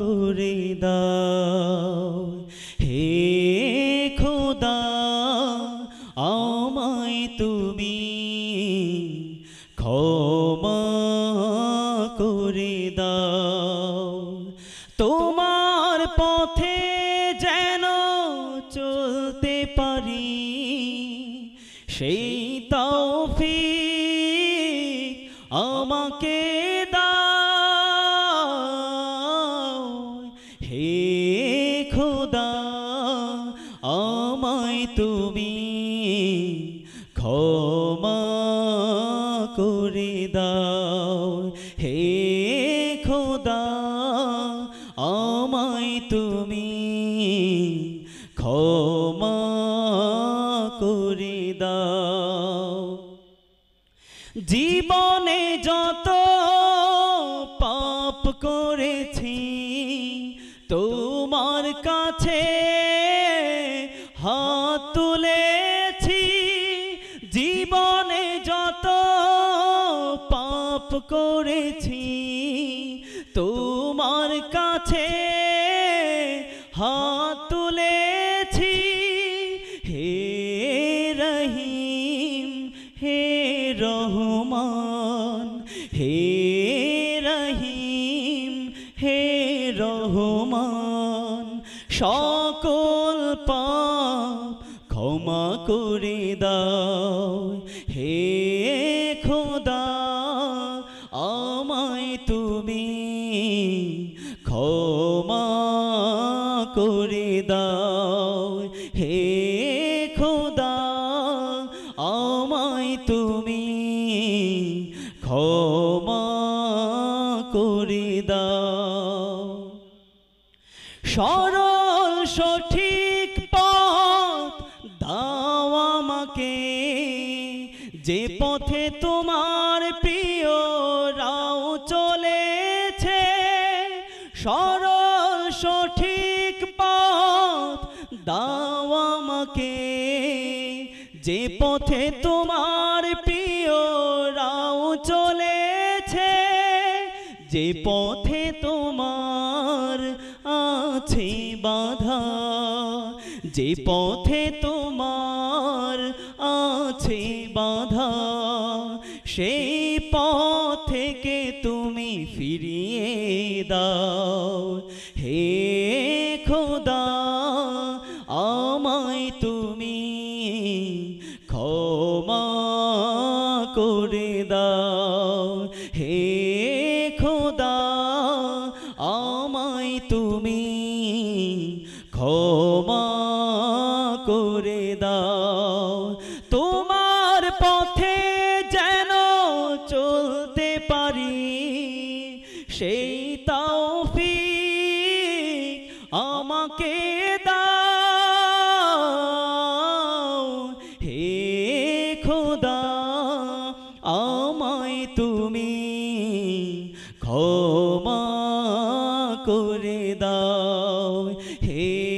করে দাও হে খোদা আমায় তুমি ক্ষমা করে দাও তোমার পথে যেন চলতে পারি সেই তৌফিক আমাকে দাও হে খোদা আমায় তুমি ক্ষমা করে দাও হে খোদা আমায় তুমি ক্ষমা করে দাও জীবনে যত পাপ করেছি তোমার কাছে হাত তুলেছি জীবনে যত পাপ করেছি তোমার কাছে হাত তুলেছি হে রহিম হে রহমান হে রহিম হে রহমান সকল পাপ ক্ষমা করে দাও হে খোদা আমায় তুমি ক্ষমা করে দাও হে খোদা আমায় তুমি ক্ষমা করে দাও সরল সঠিক পথ দাও আমাকে যে পথে তোমার প্রিয়রাও চলেছে সরল সঠিক পথ দাও আমাকে যে পথে তোমার প্রিয়রাও চলেছে যে পথে তোমার আছে বাধা যে পথে তোমার আছে বাধা সেই পথ থেকে তুমি ফিরিয়ে দাও হে খোদা আমায় তুমি ক্ষমা করে দাও হে খোদা আমায় তুমি ক্ষমা করে দাও তোমার পথে যেন চলতে পারি সেই তৌফিক আমাকে দাও হে খোদা আমায় তুমি ক্ষমা করে দাও হে